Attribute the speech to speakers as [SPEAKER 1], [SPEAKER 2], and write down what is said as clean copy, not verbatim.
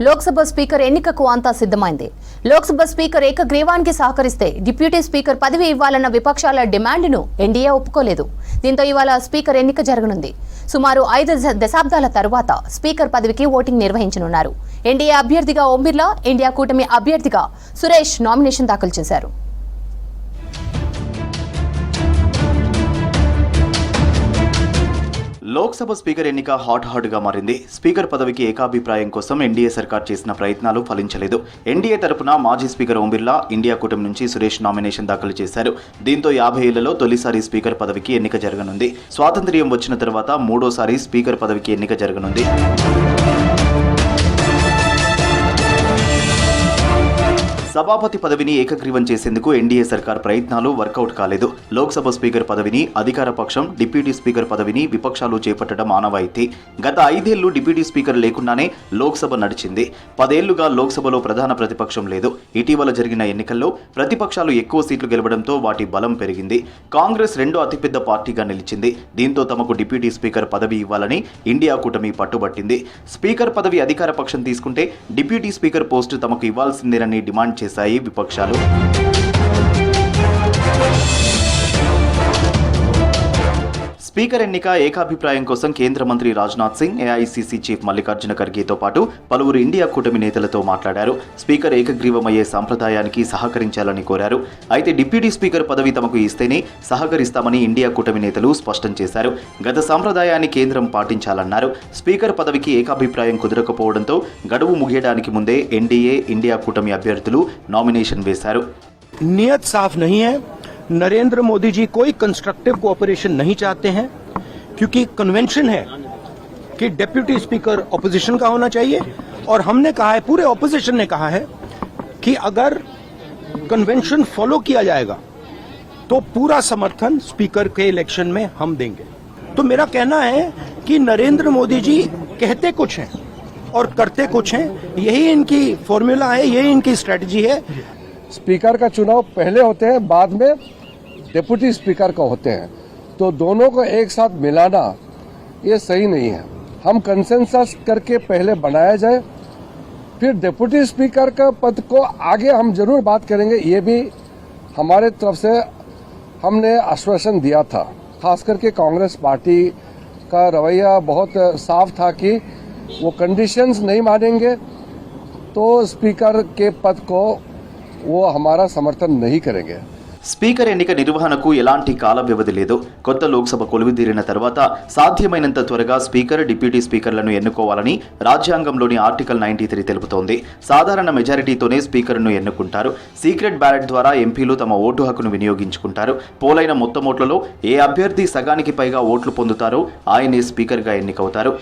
[SPEAKER 1] Lok Sabha speaker ఎన్నికకు అంతా సిద్ధమైంది. లోక్సభ స్పీకర్ ఏకగ్రీవానికి సహకరిస్తే డిప్యూటీ స్పీకర్ పదవి ఇవ్వాలన్న విపక్షాల డిమాండ్ను ఎన్డీఏ ఒప్పుకోలేదు. దీంతో ఇవాళ స్పీకర్ ఎన్నిక జరగనుంది. సుమారు 5 దశాబ్దాల తరువాత స్పీకర్ పదవికి ఓటింగ్ నిర్వహించనున్నారు. ఎన్డీఏ అభ్యర్థిగా ఓం బిర్లా, ఇండియా కూటమి అభ్యర్థిగా సురేష్ నామినేషన్ దాఖలు చేశారు.
[SPEAKER 2] లోక్సభ స్పీకర్ ఎన్నిక హాట్ గా మారింది. స్పీకర్ పదవికి ఏకాభిప్రాయం కోసం ఎన్డీఏ సర్కార్ చేసిన ప్రయత్నాలు ఫలించలేదు. ఎన్డీఏ తరపున మాజీ స్పీకర్ ఓం బిర్లా, ఇండియా కూటమి నుంచి సురేష్ నామినేషన్ దాఖలు చేశారు. దీంతో 50 ఏళ్లలో తొలిసారి స్పీకర్ పదవికి ఎన్నిక జరగనుంది. స్వాతంత్ర్యం వచ్చిన తర్వాత మూడోసారి స్పీకర్ పదవికి ఎన్నిక జరగనుంది. సభాపతి పదవిని ఏకగ్రీవం చేసేందుకు ఎన్డీఏ సర్కార్ ప్రయత్నాలు వర్కౌట్ కాలేదు. లోక్సభ స్పీకర్ పదవిని అధికార పక్షం, డిప్యూటీ స్పీకర్ పదవిని విపక్షాలు చేపట్టడం ఆనవాయితీ. గత 5 ఏళ్లు డిప్యూటీ స్పీకర్ లేకుండానే లోక్సభ నడిచింది. 10 ఏళ్లుగా లోక్సభలో ప్రధాన ప్రతిపక్షం లేదు. ఇటీవల జరిగిన ఎన్నికల్లో ప్రతిపక్షాలు ఎక్కువ సీట్లు గెలవడంతో వాటి బలం పెరిగింది. కాంగ్రెస్ రెండో అతిపెద్ద పార్టీగా నిలిచింది. దీంతో తమకు డిప్యూటీ స్పీకర్ పదవి ఇవ్వాలని ఇండియా కూటమి పట్టుబట్టింది. స్పీకర్ పదవి అధికార పక్షం తీసుకుంటే డిప్యూటీ స్పీకర్ పోస్టు తమకు ఇవ్వాల్సిందేనని డిమాండ్ చేశాయి విపక్షాలు. స్పీకర్ ఎన్నిక ఏకాభిప్రాయం కోసం కేంద్ర మంత్రి రాజ్నాథ్ సింగ్, ఏఐసీసీ చీఫ్ మల్లికార్జున ఖర్గేతో పాటు పలువురు ఇండియా కూటమి నేతలతో మాట్లాడారు. స్పీకర్ ఏకగ్రీవమయ్యే సంప్రదాయానికి సహకరించాలని కోరారు. అయితే డిప్యూటీ స్పీకర్ పదవి తమకు ఇస్తేనే సహకరిస్తామని ఇండియా కూటమి నేతలు స్పష్టం చేశారు. గత సంప్రదాయాన్ని కేంద్రం పాటించాలన్నారు. స్పీకర్ పదవికి ఏకాభిప్రాయం కుదరకపోవడంతో గడువు ముగియడానికి ముందే ఎన్డీఏ, ఇండియా కూటమి అభ్యర్థులు నామినేషన్ వేశారు.
[SPEAKER 3] नियत साफ नहीं है. नरेंद्र मोदी जी कोई कंस्ट्रक्टिव कोऑपरेशन नहीं चाहते हैं, क्योंकि कन्वेंशन है कि डिप्यूटी स्पीकर ऑपोजिशन का होना चाहिए. और हमने कहा है, पूरे ऑपोजिशन ने कहा है कि अगर कन्वेंशन फॉलो किया जाएगा तो पूरा समर्थन स्पीकर के इलेक्शन में हम देंगे. तो मेरा कहना है कि नरेंद्र मोदी जी कहते कुछ हैं और करते कुछ हैं. यही इनकी फॉर्मूला है, यही इनकी स्ट्रेटजी है.
[SPEAKER 4] स्पीकर का चुनाव पहले होते हैं, बाद में डिप्यूटी स्पीकर का होते हैं, तो दोनों को एक साथ मिलाना ये सही नहीं है. हम कंसेंसस करके पहले बनाया जाए, फिर डिप्यूटी स्पीकर का पद को आगे हम जरूर बात करेंगे. ये भी हमारे तरफ से हमने आश्वासन दिया था. खास करके कांग्रेस पार्टी का रवैया बहुत साफ था कि वो कंडीशंस नहीं मानेंगे तो स्पीकर के पद को वो हमारा समर्थन नहीं करेंगे.
[SPEAKER 2] స్పీకర్ ఎన్నిక నిర్వహణకు ఎలాంటి కాల వ్యవధి లేదు. కొత్త లోక్సభ కొలువుదీరిన తర్వాత సాధ్యమైనంత త్వరగా స్పీకర్, డిప్యూటీ స్పీకర్లను ఎన్నుకోవాలని రాజ్యాంగంలోని ఆర్టికల్ 93 తెలుపుతోంది. సాధారణ మెజారిటీతోనే స్పీకర్ను ఎన్నుకుంటారు. సీక్రెట్ బ్యాలెట్ ద్వారా ఎంపీలు తమ ఓటు హక్కును వినియోగించుకుంటారు. పోలైన మొత్తం ఓట్లలో ఏ అభ్యర్థి సగానికి పైగా ఓట్లు పొందుతారో ఆయనే స్పీకర్గా ఎన్నికవుతారు.